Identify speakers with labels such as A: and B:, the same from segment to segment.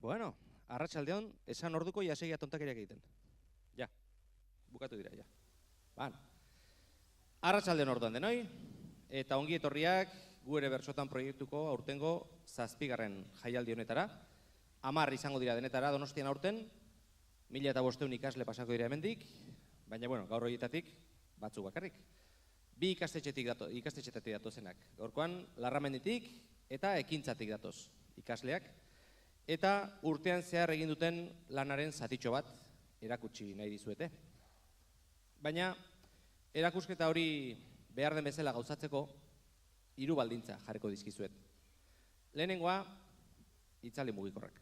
A: Bueno, arratsaldeon, esan orduko jasegia tontakeriak egiten. Ja, bukatu dira, ja. Ban. Arratsaldeon orduan denoi, eta ongi etorriak gu ere bersotan proiektuko aurtengo 7. jaialdi honetara. 10 izango dira denetara Donostian aurten, 1500 ikasle pasako dira hemendik, baina bueno, gaur horietatik batzuk bakarrik. 2 ikastetxeetatik datozenak. Gaurkoan Larramenditik eta Ekintzatik datoz ikasleak. Eta urtean zehar egin duten lanaren zatitxo bat erakutsi nahi dizuete. Baina erakusketa hori behar den bezala gauzatzeko 3 baldintza jarriko dizkizuet. Lehenengoa, itzali mugikorrak.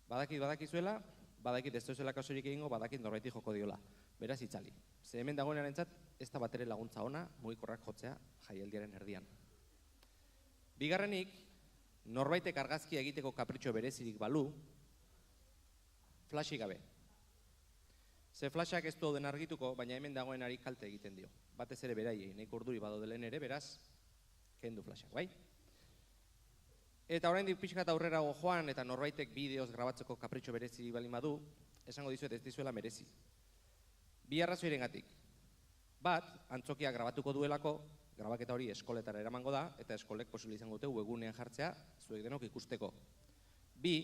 A: Badakizuela, badakit ez duzuela kasurik egingo, badakit norbaiti joko diola. Beraz itzali. Ze hemen dagoenarentzat ez da batere laguntza ona mugikorrak jotzea jaialdiaren erdian. Bigarrenik, norbaitek argazkia egiteko kapritxo berezirik balu, flashik gabe. Ze flashak ez du den argituko, baina hemen dagoenari kalte egiten dio. Batez ere beraiei, nahiko urduri badodelen ere, beraz, kendu flashak, bai? Eta oraindik pixka eta aurrerago joan eta norbaitek bideoz grabatzeko kapritxo berezirik balin badu, esango dizuet ez dizuela merezi. 2 arrazoirengatik. Bat, antzokia grabatuko duelako, grabaketa hori eskoletara eramango da, eta eskolek posible izango dute webgunean jartzea, zuek denok ikusteko. 2,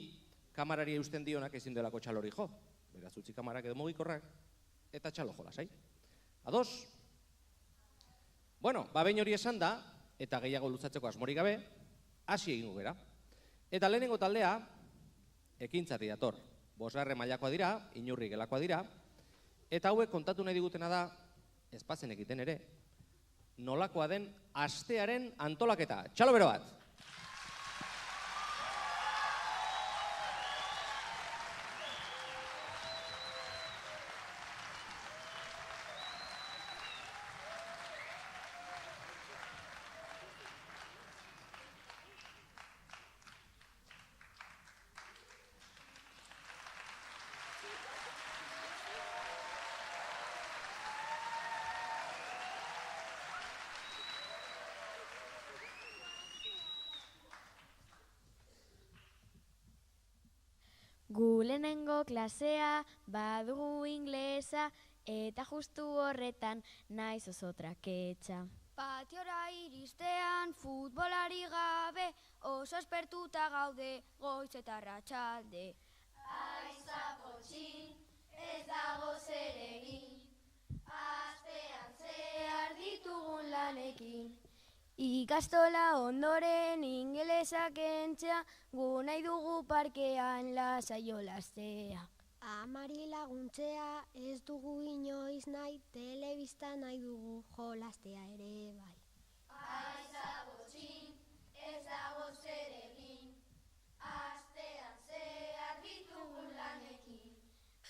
A: kamarari eusten dionak ezin duelako txalori jo. Beraz, utzi kamarak edo mugikorrak, eta txalo jo lasai. Ados? Bueno, behin hori esan da, eta gehiago luzatzeko asmorik gabe, hasi egingo gera. Eta lehenengo taldea, Ekintzatik dator. 5. mailakoa dira, Inurri gelakoa dira, eta hauek kontatu nahi digutena da, ez bazen egiten ere, nolakoa den astearen antolaketa. Txalo bero bat!
B: Gu lehenengo klasea, badugu inglesa, eta justu horretan naiz oso traketxa.
C: Patiora iristean futbolari gabe, oso espertuta gaude goiz eta arratsalde.
D: Aiza potxin, ez dago zer egin, astean zehar ditugun lanekin.
C: Ikastola ondoren ingelesa kentzea, gu nahi dugu parkean lasai jolastea.
E: Amari laguntzea ez dugu inoiz nahi, telebista nahi dugu jolastea ere bai.
D: Aiza potxin, ez dago zer egin, astean zehar ditugun lanekin.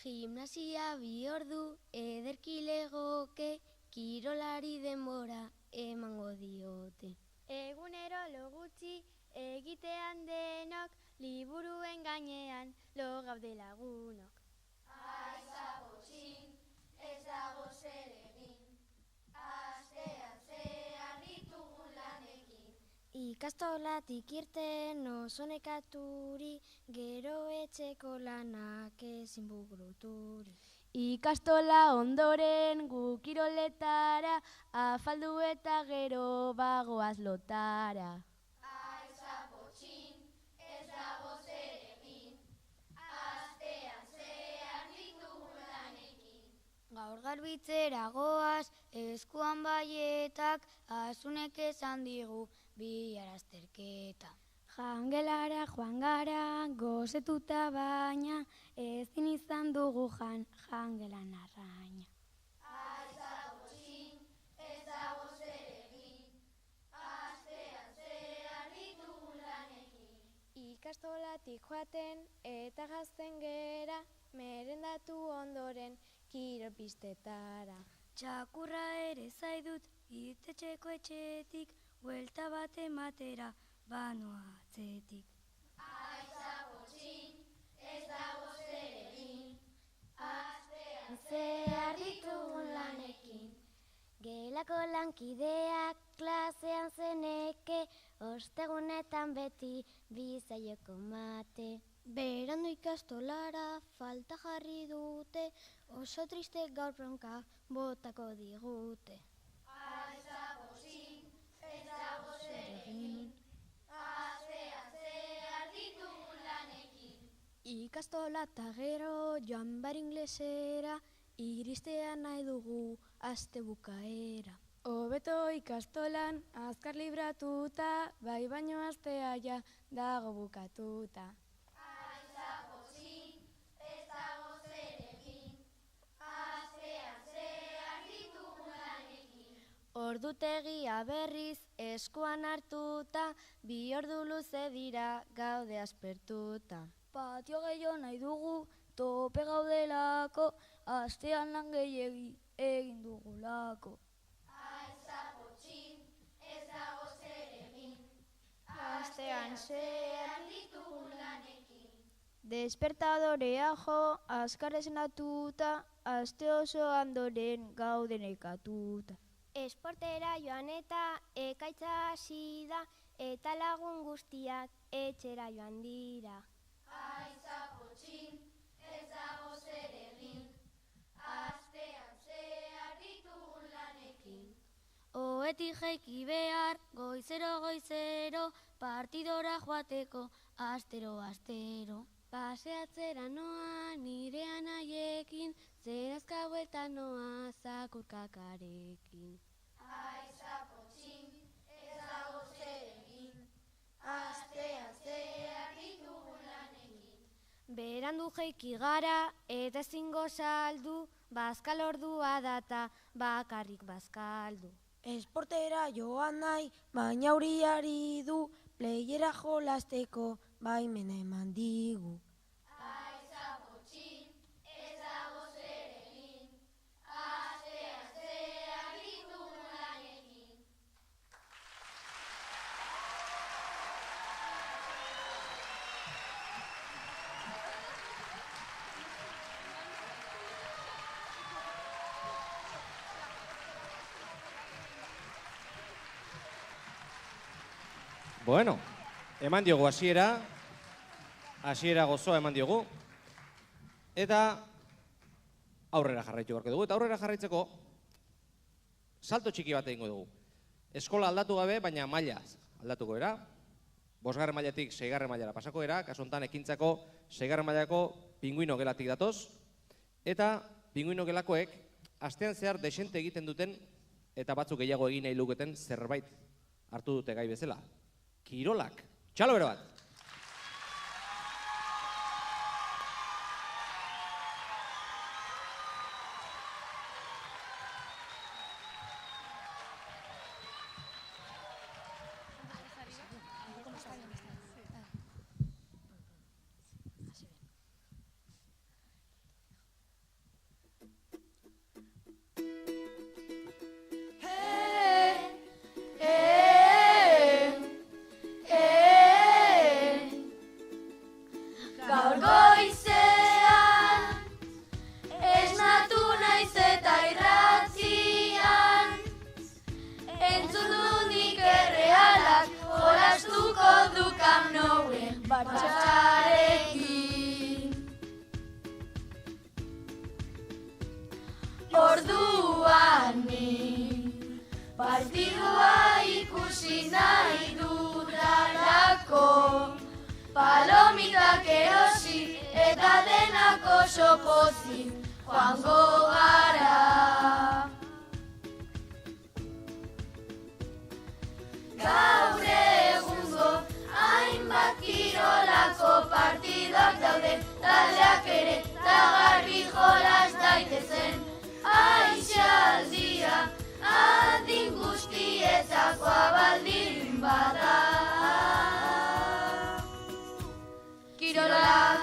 B: Gimnasia 2 ordu, ederki legoke, kirolari denbora emango diote.
C: Egunero lo gutxi egitean denok, liburuen gainean lo gaude lagunok.
D: Aiza potxin, ez dago zer egin, astean zehar ditugun lanekin.
B: Ikastolatik irten oso nekaturi, gero etxeko lanak ezin buruturi.
C: Ikastola ondoren gu kiroletara, afaldu eta gero bagoaz lotara.
D: Aiza potxin, ez dago zer egin, astean zehar ditugun lanekin.
C: Gaur garbitzera goaz, eskuan baietak, asunek esan digu bihar azterketa. Jangelara joan gara, gozetuta baina, ezin izan dugu jangelan arraina.
D: Aiza potxin, ez dago zer egin, astean zehar ditugun lanekin.
B: Ikastolatik joaten eta gazten gera, merendatu ondoren kirolpistetara.
C: Txakurra ere zaidut, irtetxeko etxetik, buelta bat ematera, banoa atzetik.
D: Aiza potxin, ez dago zer egin, astean
B: Zehar ditugun lanekin. Gelako lankideak klasean zeneke, ostegunetan beti bizaioko mate. Berandu ikastolara falta jarri dute, oso triste gaur bronka botako digute. Ikastola eta gero joan bar inglesera, iristea nahi dugu aste bukaera. Hobeto ikastolan azkar libratuta, bai baino astea ja dago bukatuta. Ordutegia berriz eskuan hartuta, 2 ordu luze dira gaude aspertuta. Patio gehiago nahi dugu, tope gaudelako, astean lan gehiegi egin dugulako. Astean zehar ditugu lanekin. Despertadorea jo, azkar esnatuta, aste oso andoren gaude nekatuta. Esportera joan eta ekaitza hasi da, eta lagun guztiak etxera joan dira. Oetik jaiki behar, goizero, partidora joateko, astero. Paseatzera noa nire anaiekin, zerazka buelta noa zakurkakarekin. Berandu jaiki gara eta ezingo saldu, bazkal ordua data bakarrik bazkaldu.
F: Esportera joan nahi, baina uriari du, playera jolasteko baimena eman digu.
A: Bueno, eman diogu hasiera gozoa eman diogu, eta aurrera jarraitu beharko dugu, eta aurrera jarraitzeko salto txiki bat egingo dugu. Eskola aldatu gabe, baina maila aldatuko era, 5. mailatik 6. mailara pasako era, kasu honetan ekintzako 6. mailako pinguino gelatik datoz, eta pinguino gelakoek astean zehar desente egiten duten, eta batzuk gehiago egin nahi luketen zerbait hartu dute gai bezala. Kirolak. Txalo bero bat.
D: Orduan ni partidua ikusi nahi dudalako, palomitak erosi eta denak oso pozik joango gara. Gaur egungo hainbat kirolako partidak daude, taldeak ere eta garbi jolas daitezen. Aisialdia adin guztietakoa baldin bada. Kirolak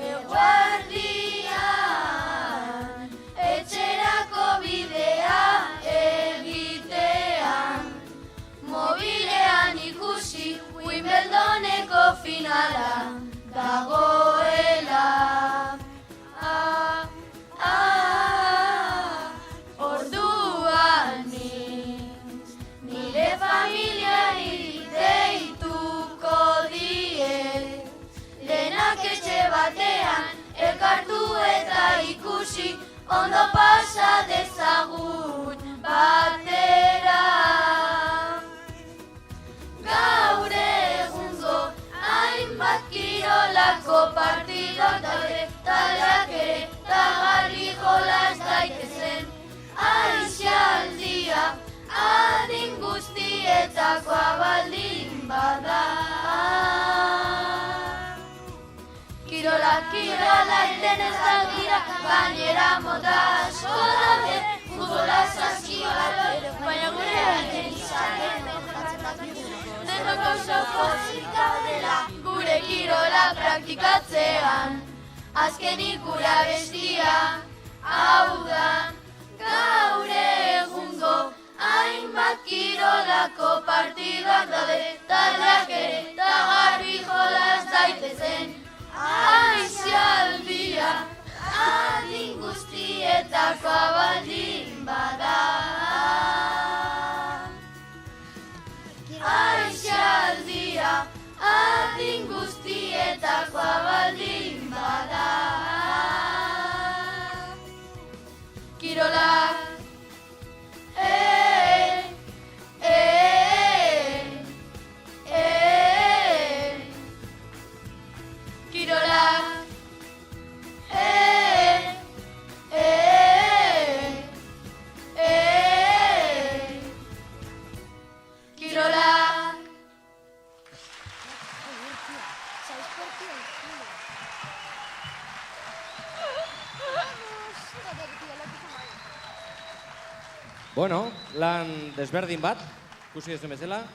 D: eguardian etxerako bidea egitean, mobilean ikusi Wimbledoneko finala dagoela. Ordu ondo pasa dezagun batera. Gaur egungo hainbat kirolako partidok daude, taldeak ere tagarri jolas daitezen. Aisialdia adin guztietakoa baldin bada. Kirolak eten ez da dira, gainera mota asko daude, futbola saskiola ere, baina gure eten izaten. Denok oso pozik gaudela, gure kirola praktikatzean, azkenik gure abestia, hau da, gaur egungo hainbat kirolako partidoak daude, taldeak ere tagarri jolas daitezen. Aisialdia adin guztietakoa baldin bada. Aisialdia adin guztietakoa baldin bada. Kirolak kirolak kirolak.
A: Bueno, lan desberdin bat, ikusi ez bezala.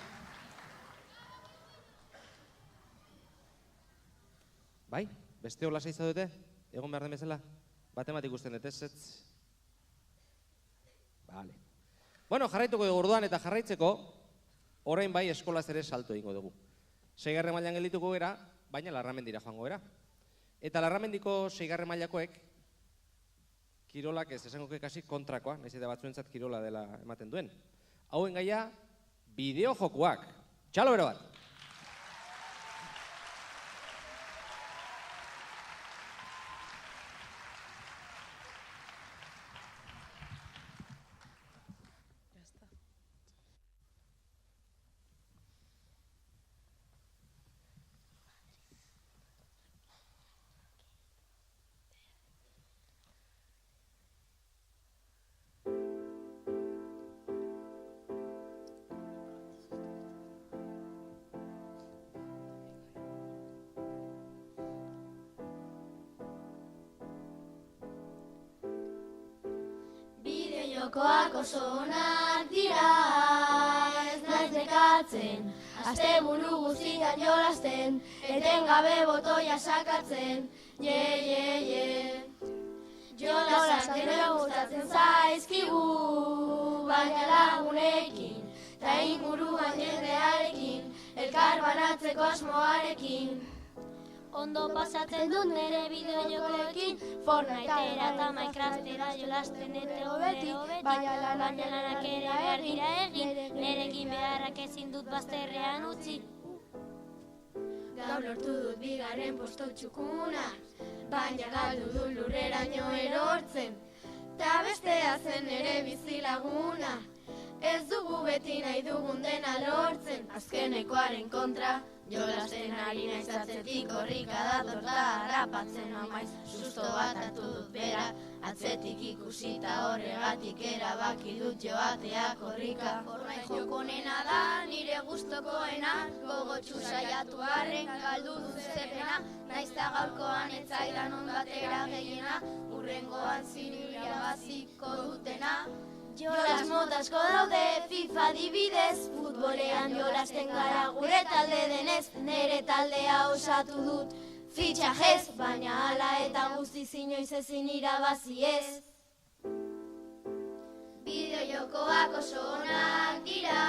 A: Bai, beste hola seiza dute, egon behar den bezala. Bat ikusten dut, ez? Vale. Bueno, jarraituko dugu orduan eta jarraitzeko, orain bai eskolaz ere salto egingo dugu. 6. mailan geldituko gera, baina Larramendira joango gera. Eta Larramendiko 6. mailakoek, kirolak ez esango kasi kontrakoa, nahiz eta batzuentzat kirola dela ematen duen. Hauen gaia, bideojokoak. Txalo bero bat!
D: Jokoak oso onak dira, ez naiz nekatzen, asteburu guztian jolasten, etengabe botoia sakatzen, Jolasak denoi gustatzen zaizkigu, baina lagunekin, ta inguruan jendearekin, elkar banatzeko asmoarekin.
G: Ondo pasatzen dut nire bideojokoekin, Fortnitera eta Minecraftera jolasten eta beti, baina lanak ere behar dira egin, nirekin beharrak ezin dut bazterrean utzi.
D: Gaur lortu dut 2. posto txukuna, baina galdu du lurreraino erortzen, ta bestea zen ere bizilaguna. Ez dugu beti nahi dugun dena lortzen, azkenekoaren kontra, jolasten ari naiz atzetik horrika dator da harrapatzen amaiz, susto bat hartu dut bera, atzetik ikusita horregatik erabaki dut joatea korrika. Fortnite joko onena da, nire gustokoena, gogotsu saiatu arren galdu dut zepena, naiz ta gaurkoan ez zaidan on batera gehiena, hurrengoan ziruria baziko dutena.
G: Jolas mota asko daude, FIFA adibidez, futbolean jolasten gara gure talde denez, nire taldea osatu dut fitxajez, baina hala eta guztiz inoiz ezin irabazi ez.
D: Bideojokoak oso onak dira,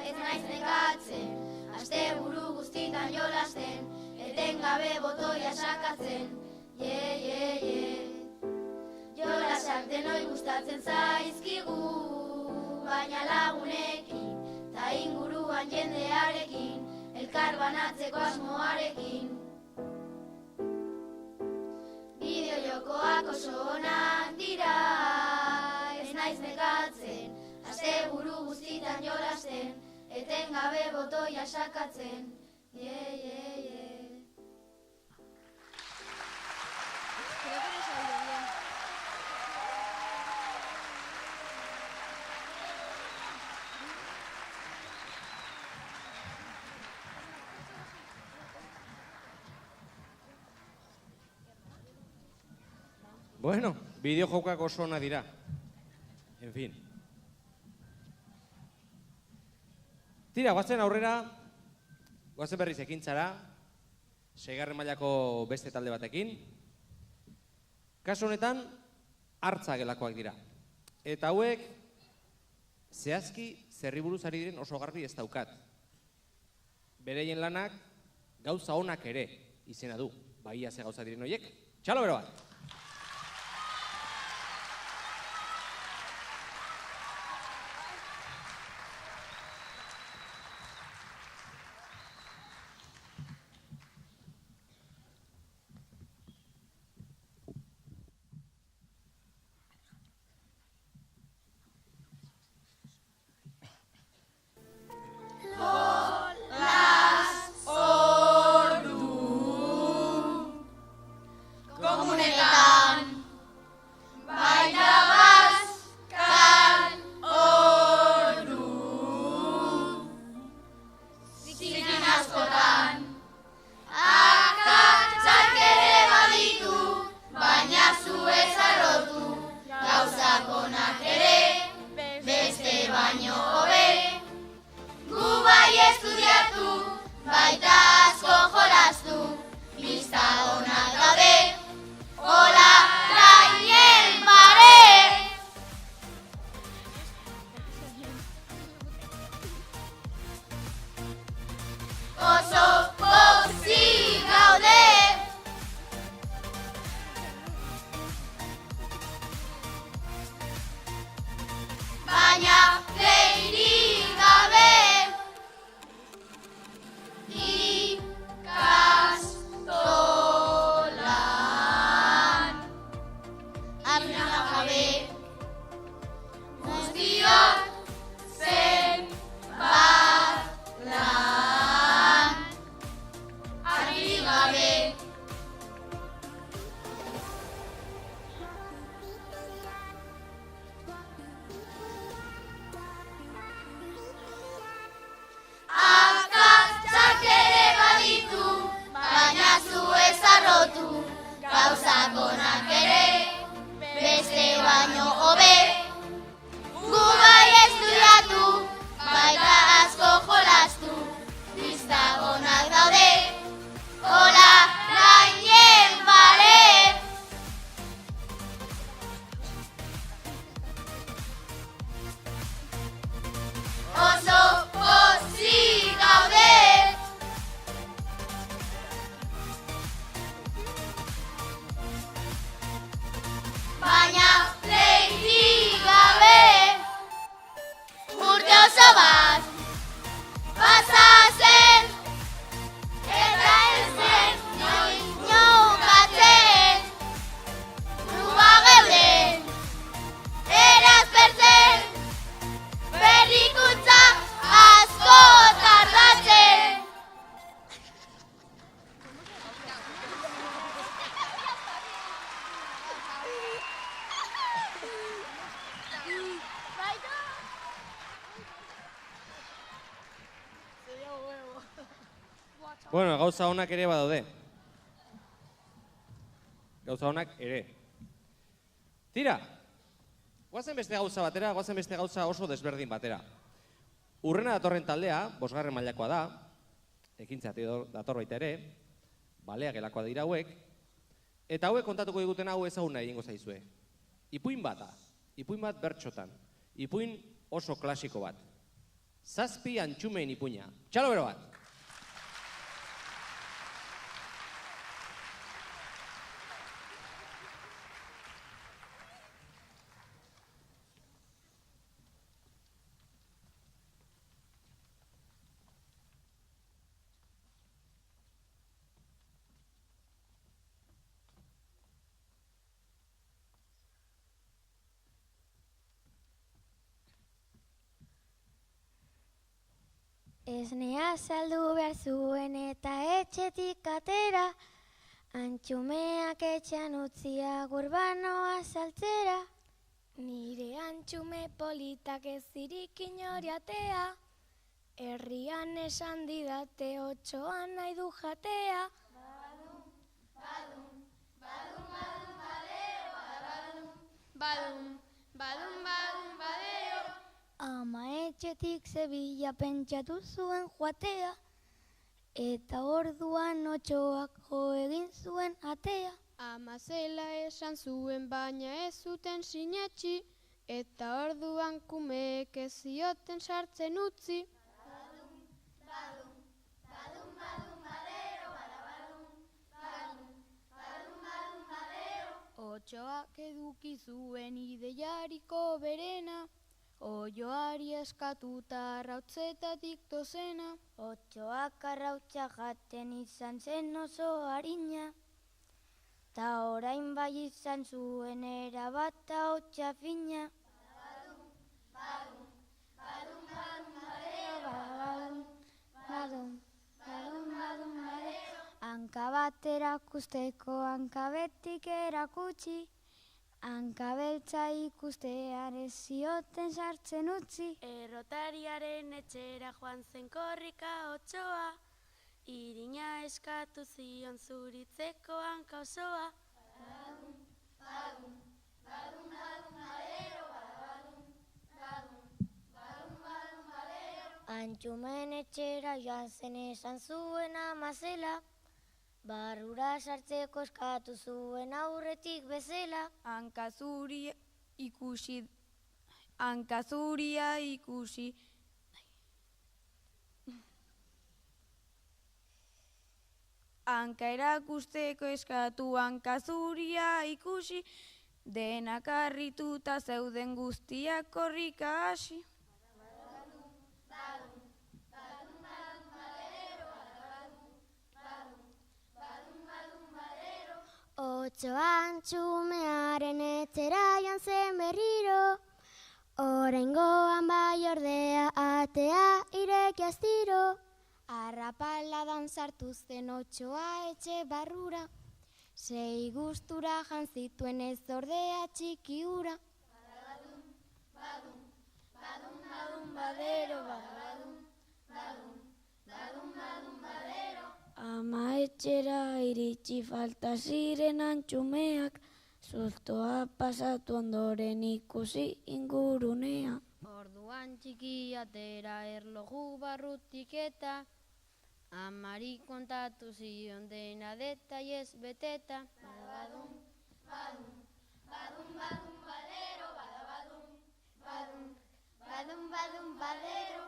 D: ez naiz nekatzen, asteburu guztitan jolasten, etengabe botoia sakatzen, Jolasak denoi gustatzen zaizkigu, baina lagunekin, ta inguruan jendearekin, elkar banatzeko asmoarekin. Bideojokoak oso onak
G: dira, ez naiz nekatzen, asteburu guztitan jolasten, etengabe botoia sakatzen,
A: Bueno, bideojokak oso ona dira. En fin. Tira, guazen aurrera, guazen berriz ekintzara, 6. mailako beste talde batekin. Kasu honetan, hartza gelakoak dira. Eta hauek, zehazki zerri buruz ari diren oso garbi ez daukat. Bereien lanak, gauza onak ere izena du. Baia ze gauza diren horiek. Txalo bero bat! Bueno, gauza honak ere badaude. Gauza honak ere. Tira! Guazen beste gauza batera, guazen beste gauza oso desberdin batera. Urrena datorren taldea, 5. mailakoa da, ekintza dator baita ere, balea gelakoa dira hauek, eta hauek kontatuko diguten hau ezaguna egingo zaizue. Ipuin bat bertxotan, ipuin oso klasiko bat. 7 antxumein ipuina. Txalo bero bat!
C: Esnea saldu behar zuen eta etxetik atera, antxumeak etxean utzia gurbanoa saltzera.
B: Nire antxume politak ez zirik inori atea, herrian esan didate 8an nahi du jatea.
D: Badum, badero.
C: Ama etxetik zebila pentsatu zuen joatea, eta orduan 8ak jo egin zuen atea.
D: Ama zela esan zuen baina ez zuten sinetxi, eta orduan kumeek ez zioten sartzen utzi.
C: Otxoak eduki zuen ideiariko berena, oioari eskatuta arrautzetatik dozena. Otxoak arrautza jaten izan zen oso harina, ta orain bai izan zuen erabat ahotsa fina. Hanka bat erakusteko hankabetik erakutsi, hankabeltza ikustean ez zioten sartzen utzi. Errotariaren etxera joan zen korrika Otxoa, irina eskatu zion zuritzeko hanka osoa. Antxumen etxera joan zen esan zuen ama zela, barrura sartzeko eskatu zuen aurretik bezala. Hankazuria ikusi, hanka erakusteko eskatu hankazuria ikusi, denak harrituta zeuden guztiak korrika hasi. Otxoa antxumearen etxera joan zen berriro, oraingoan bai ordea atea ireki astiro. Arrapaladan sartu zen Otxoa etxe barrura, 6 gustura jan zituen ez ordea txiki ura. Ama etxera iritsi falta ziren antxumeak, zuztoa pasatu ondoren ikusi ingurunea. Orduan txiki atera erloju barrutik eta amari kontatu zion dena detaiez beteta.
G: Badum, badero.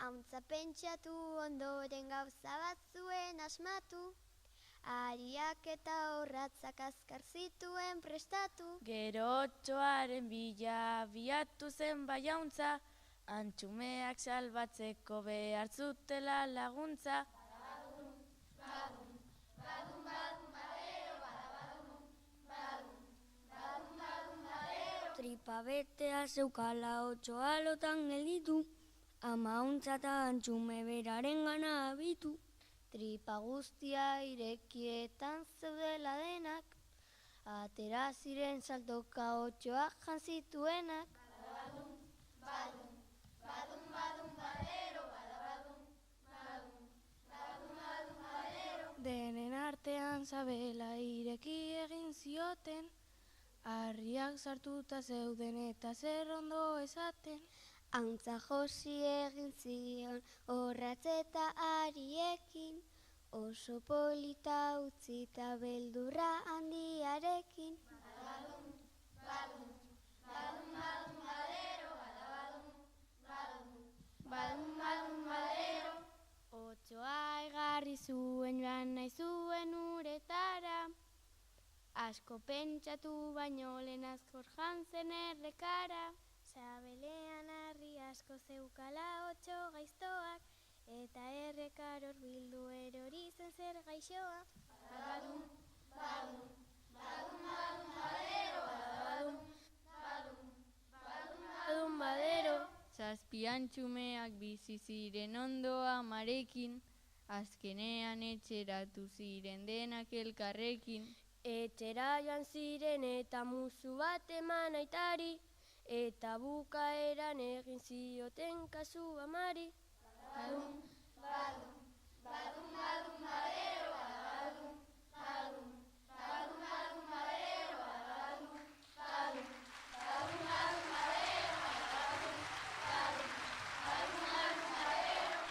G: Hauntza pentsatu ondoren gauza bat zuen asmatu, ariak eta horratzak azkar zituen prestatu. Gero Otxoaren bila abiatu zen bai hauntza, antxumeak salbatzeko behar zutela laguntza. Tripa betea zeukala Otxoa lotan gelditu, ama hauntza eta antxume beraren gana abitu. Tripa guztia irekietan zeudela denak, atera ziren saltoka Otxoak jan zituenak. Denen artean sabela ireki egin zioten, harriak sartuta zeuden eta zer ondo esaten. Hauntza josi egin zion horratz eta ariekin, oso polita utzi eta beldurra handiarekin. Otxoa egarri zuen joan nahi zuen uretara, asko pentsatu baino lehen azkor jan zen errekara. Sabelean harri asko zeukala Otxo gaiztoak, eta errekaror bildu erori zen zer gaixoa. Badum badero. Zazpian
H: antxumeak bizi ziren ondo amarekin, azkenean etxeratu ziren denak elkarrekin.
I: Etxera joan ziren eta musu bat eman aitari, eta bukaeran egin zioten kasu amari.
G: Badum, badum, badum, badum, badero, badum, badum, badum, badum, badero, badum, badum, badum, badum, badero, badum, badum, badum, badum, badero.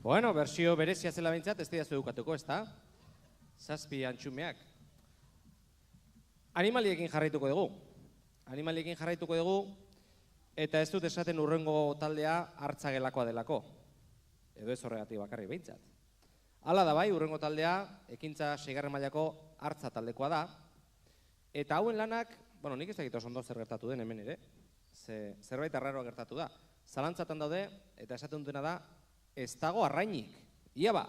A: Bueno, bersio berezia zela behintzat, ez didazu edukatuko, ez da? 7 antxumeak. Animaliekin jarraituko dugu. Animaliekin jarraituko dugu, eta ez dut esaten hurrengo taldea hartzagelakoa delako. Edo ez horregatik bakarrik behintzat. Hala da bai, hurrengo taldea, ekintza 6. mailako hartza taldekoa da. Eta hauen lanak, bueno, nik ez dakit oso ondo zer gertatu den hemen ere. Zerbait arraroa gertatu da. Zalantzatan daude, eta esaten dutena da, ez dago arrainik. Ia ba!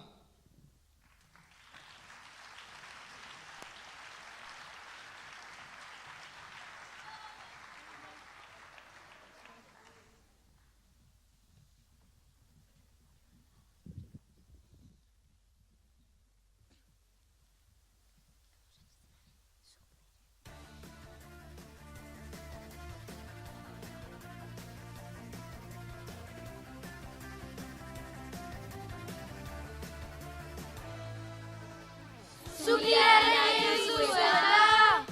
G: Zukiaren egin zuzuela,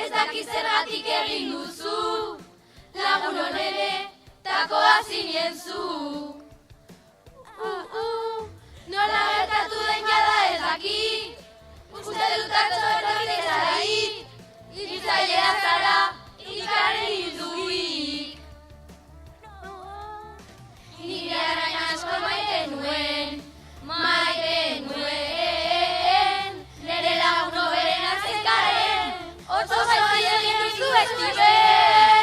G: ez daki zergatik egin duzu, lagun honere, takoa zinien zu. Nola gertatu den jada ez daki, uste dut atzo etorri zara hiltzailea zara, ikaren hilduik. Nire arain asko maite nuen, nere lagun hoberen azekaren, oso gaizki egin duzu estiben.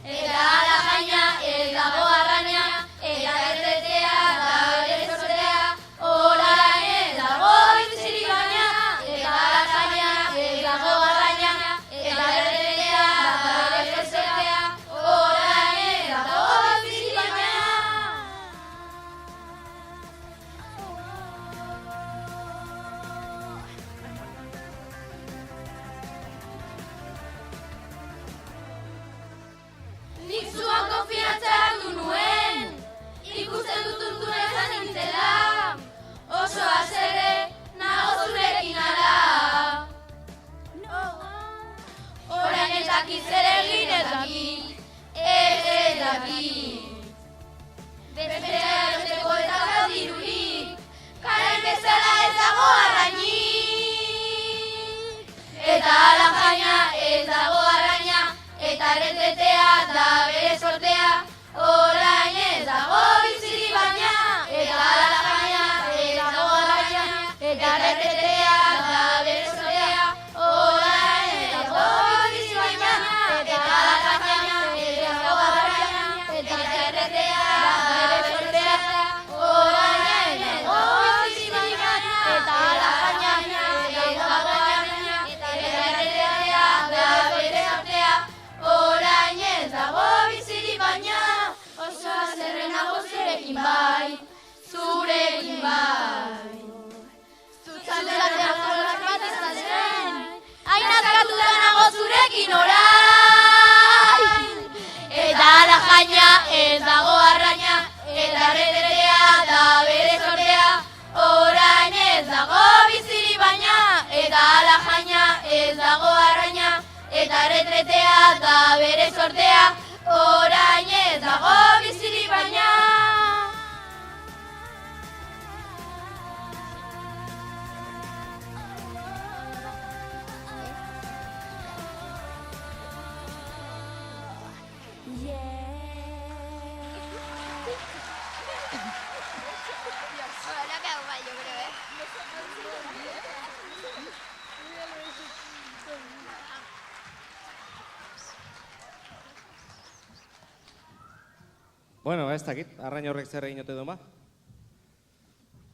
G: Eta ala jaina ez dago arraina, eta erretea da bere sortea, orain ez dago bizirik baina, eta ala jaina ez dago arraina, eta erretea da bere sortea, orain ez dago bizirik baina. Nik zuan konfiantza hartu nuen, ikusten dut urtuna izan nintzela, oso haserre nago zurekin ala. Orain ez dakit zer egin ez dakit, ez dakit. Bestea erosteko ez dago dirurik, karen bezala ez dago arrainik. Eta ala jaina ez dago arraina, eta erretetea da bere sortea, orain ez dago bizirik baina, eta ala jaina ez dago arraina, eta erretetea da bere sortea, orain ez dago bizirik baina, eta ala jaina ez dago arraina, eta erretetea da bere sortea, orain ez dago bizirik baina, eta ala jaina ez dago arraina, eta erretetea da bere sortea, orain ez dago bizirik baina, oso haserre nago zurekin bai, zurekin bai. Zutzaldean jolas bat ez da zen, hain azkatuta nago zurekin orain. Eta ala jaina ez dago arraina, eta erretetea da bere sortea, orain ez dago bizirik baina, eta ala jaina ez dago arraina, eta erretretea da bere sortea, orain ez dago bizirik baina.
A: Bueno, ez dakit, arrain horrek zer egin ote duen ba.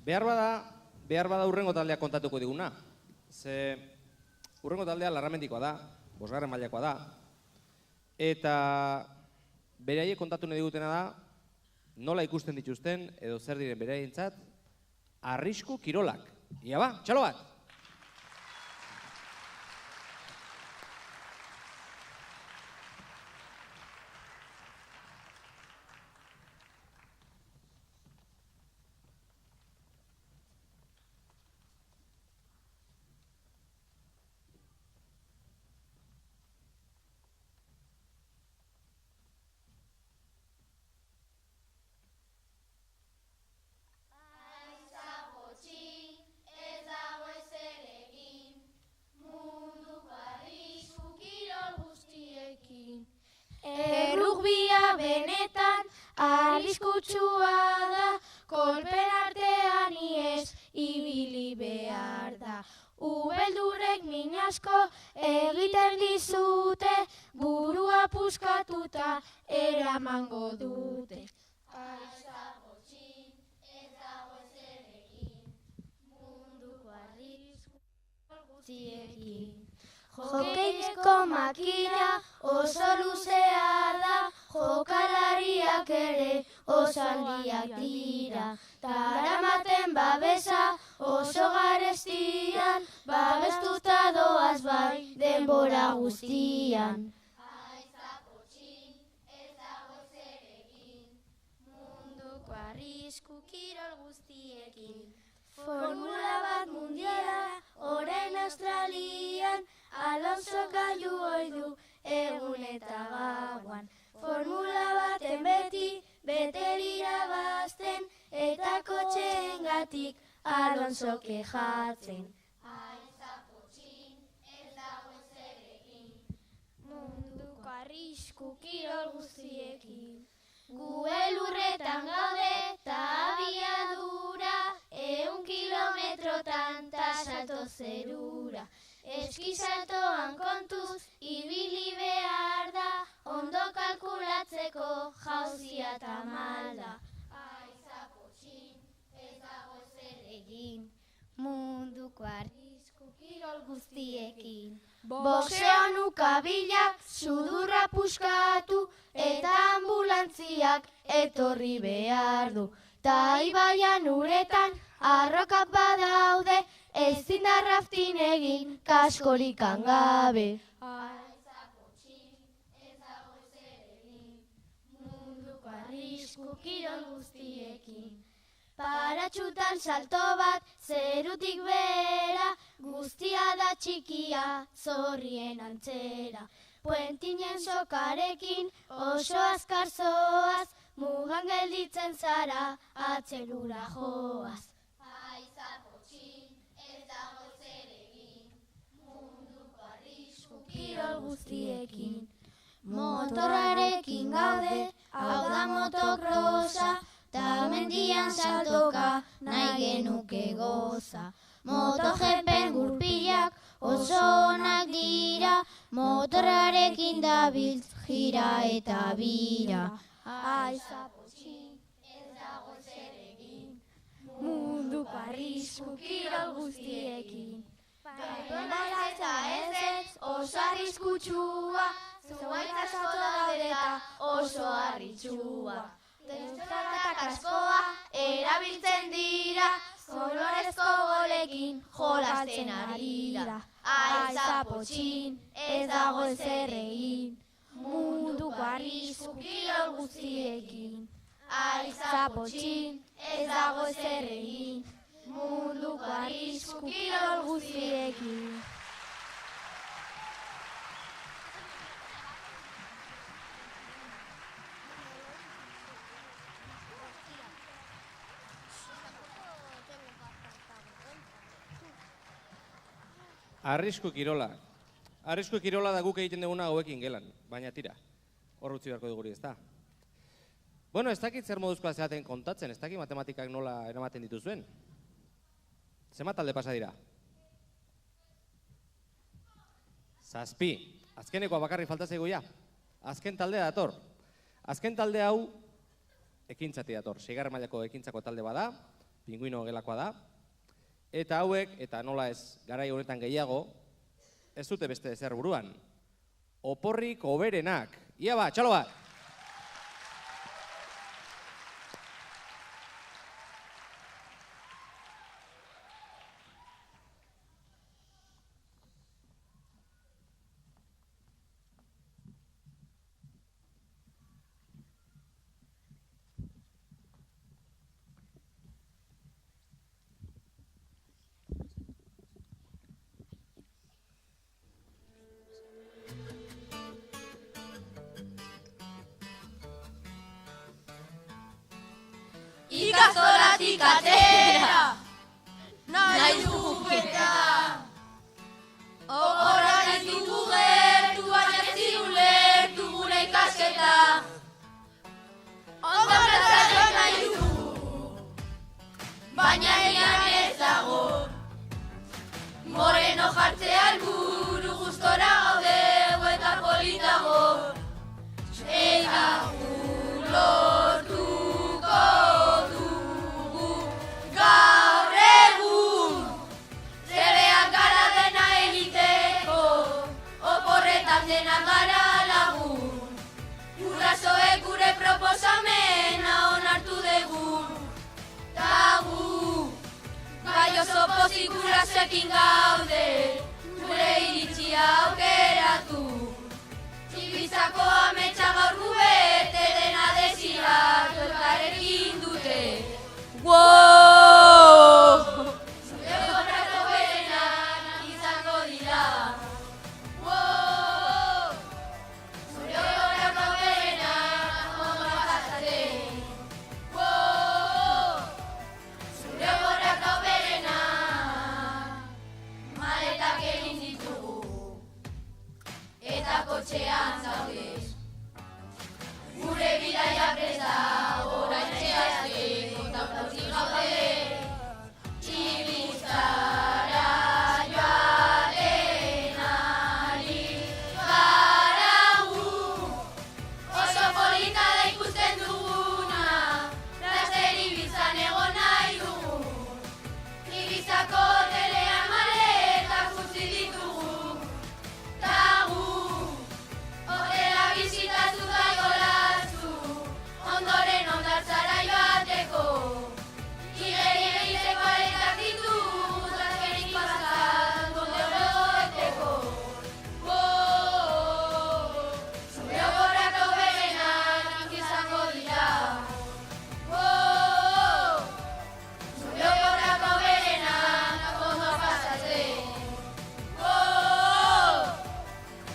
A: Behar bada urrengo taldea kontatuko diguna. Ze urrengo taldea Larramendikoa da, 5. mailakoa da. Eta beraiek kontatu nahi digutena da, nola ikusten dituzten, edo zer diren beraientzat, arrisku kirolak. Ia ba, txalo bat!
D: Errugbia benetan arriskutsua da, kolpen artean ies ibili behar da. Ubeldurrek min asko egiten dizute, burua puskatuta eramango dute. Aizago txin, ez dago ezer egin, munduko arrisku guztiekin. Jokeizko makina oso luzea da, jokalariak ere oso handiak dira. Daramaten babesa oso garestian, babestuta doaz bai denbora guztian. Aizako txin, ez dago ezer egin, munduko arrisku kirol guztiekin. Formula bat mundiala, orain Australian, Alonso gailu oidu egun eta gauan. Formula baten beti, beterira bazten, eta kotxeengatik Alonso kejatzen. Aizako txin, ez dago ezer egin, munduko arrisku kirol guztiekin. Gu elurretan gaude eta abiadura, 100 kilometrotan ta salto zerura. Eskisaltoan kontuz ibili behar da, ondo kalkulatzeko jauzia eta malda. Aizako txin, ez dago ezer egin, munduko arrisku kirol guztiekin. Boxean ukabilak sudurra puskatu, eta ambulantziak etorri behar du. Ta ibaian uretan arrokap badaude, ezin da raftin egin kaskorik gabe. Aizako txin, ez dago ezer egin, munduko arrisku kirol guztiekin. Paratxutan salto bat zerutik behera, guztia da txikia zorrien antzera. Puentinen sokarekin oso azkar zoaz, mugan gelditzen zara atzelura joaz. Aizako txin, ez dago ezer egin, munduko arrisku kirol guztiekin. Motorrarekin gaude, hau da motokrosa, ta mendian saltoka nahi genuke goza. MotoGPen gurpilak oso onak dira, motorrarekin dabiltz jira eta bira. Aizako txin, ez dago ezer egin, munduko arrisku kirol guztiekin. Papelatza ez oso arriskutsua, zuaitza salto daude eta oso arritsua. Tentzata kaskoa erabiltzen dira, kolorezko golekin jolasten ari da. Aizapo txin, ez dago ezer egin, munduko arrisku kirol guztiekin. Aizapo txin, ez dago ezer egin, munduko arrisku kirol guztiekin.
A: Arrisku kirola. Arrisku kirola da guk egiten duguna hauekin gelan, baina tira. Hor utzi beharko diguri, ez da? Bueno, ez dakit zer moduzkoa zeaten kontatzen, ez dakit matematikak nola eramaten dituzuen. Zenbat talde pasa dira? 7. Azkenekoa bakarrik falta zaigu ja. Azken taldea dator. Azken talde hau ekintzati dator. 6. mailako ekintzako talde bada, Pinguino gelakoa da. Eta hauek, eta nola ez garai honetan gehiago, ez dute beste ezer buruan. Oporrik hoberenak. Ia ba, txalo bat!
D: Ikastolatik atera, nahi dugu eta. Oporrak ditugu gertu, baina ez diru lertu gure ikasketa. Ondoratzea nahi dugu, baina egian ez dago. Moreno jartzea helburu gustora gaudego eta politago. Eta lortuko dugu gaur egun. Zereak gara dena egiteko, oporretan dena gara lagun. Gurasoek gure proposamena onartu dugun. Tagu, gai oso pozik gurasoekin gaude, gure iritzia aukeratu. Txibizako ametsa gaur gubete dena desirak elkarrekin dute. Wow! Zure gorrako berenak izango dira. Wow! Zure gorrako berenak ondo pasatzen. Wow! Zure gorrako berenak maletak egin ditugu. Eta kotxean zaude. Gure bidaia prest da, oraintxe hasteko tautauzik gaude. Txibiztara joaten ari gara gu. Oso polita da ikusten duguna, laster Ibizan egon nahi dugu. Ibizako hotelean maletak utzi ditugu. Hotela bizitatu da jolastu, ondoren hondartzara joateko. Igeri egiteko aletak ditu, azkenik pasat, gondoro egoeteko. Zure oporrako berenak izango dira. Zure oporrako berenak ondo pasatzen.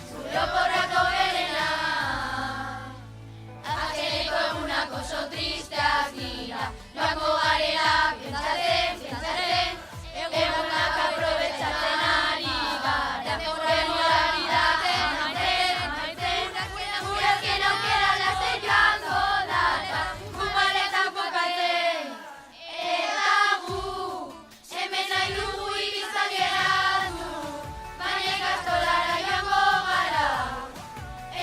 D: Zure oporrako berenak, azkeneko egunak oso tristeak dira. Joango garela pentsatzen, egunak aprobetxatzen ari gara. Denborari daten maiten, gure azken aukera laster joango data. Gu maletak bukatzen, eta gu, hemen nahi dugu Ibizan geratu, baina ikastolara joango gara.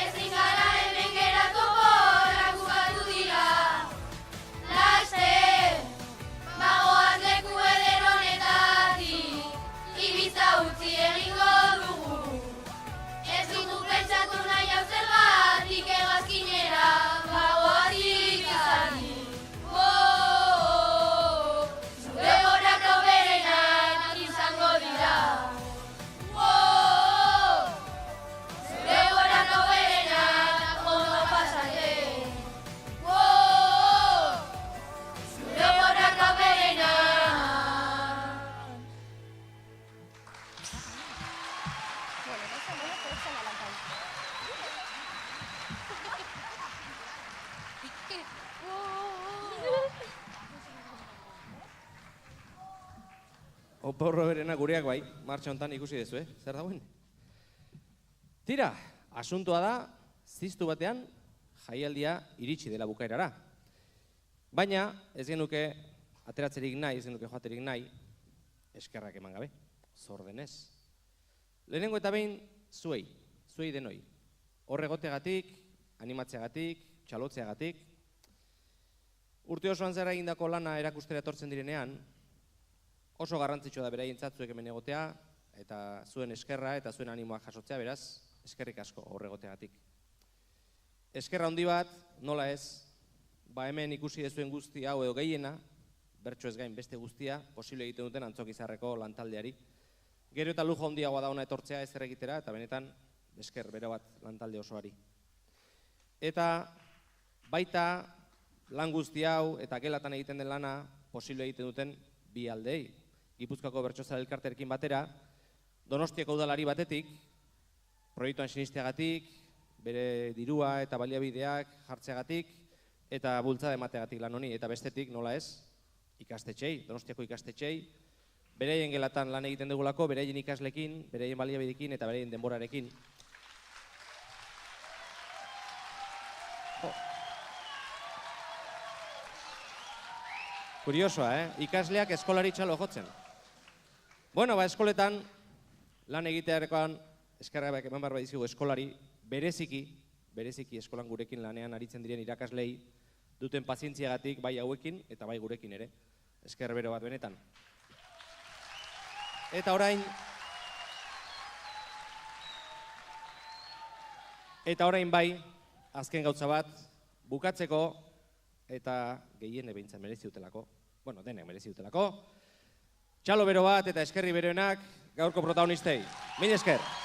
D: Ezin gara hemen geratu borrak bukatu dira. Laster, bagoaz leku eder honetatik, Ibiza utzi egingo dugu. Ez dugu pentsatu nahi hau zergatik hegazkinera, bagoaz Ibizatik. Zure gorrako berenak izango dira. Zure gorrako berenak ondo pasatzen. Zure gorrako berenak.
A: Oporro berena gureak bai, martxa hontan ikusi dezu, zer dagoen? Tira, asuntoa da, ziztu batean, jaialdia iritsi dela bukaerara. Baina, ez genuke ateratzerik nahi, ez genuke joaterik nahi, eskerrak eman gabe, zordenez. Lehenengo eta behin, zuei denoi. Horregotegatik, animatzeagatik, txalotzeagatik. Urte osoan zera egindako lana erakustera etortzen direnean, oso garrantzitsua da beraientzat zuek hemen egotea, eta zuen eskerra eta zuen animoak jasotzea, beraz, eskerrik asko horregoteagatik. Eskerra handi bat, nola ez, hemen ikusi dezuen guzti hau edo gehiena, bertso ez gain beste guztia, posible egiten duten Antzokizarreko lantaldeari. Gero eta lujo handiagoa da ona etortzea ez egitera, eta benetan, esker bero bat lantalde osoari. Eta baita lan guzti hau eta gelatan egiten den lana posible egiten duten bi aldei. Gipuzkoako Bertsozale Elkartearekin batera, Donostiako udalari batetik, proiektuan sinisteagatik, bere dirua eta baliabideak jartzeagatik, eta bultzada emateagatik lan honi, eta bestetik, nola ez, ikastetxei, Donostiako ikastetxei, bereien gelatan lan egiten dugulako, bereien ikaslekin, bereien baliabidekin eta bereien denborarekin. Kuriosoa, ikasleak eskolari txalo jotzen. Bueno, eskoletan, lan egitearekoan, eskerrak eman barba dizigu eskolari, bereziki eskolan gurekin lanean aritzen diren irakaslei, duten pazientziagatik bai hauekin eta bai gurekin ere. Esker bero bat benetan. Eta orain bai, azken gautza bat, bukatzeko eta gehiene behintzen merezi dutelako, bueno, denek merezi dutelako, txalo bero bat eta eskerri beroenak gaurko protagonistei. Mil esker!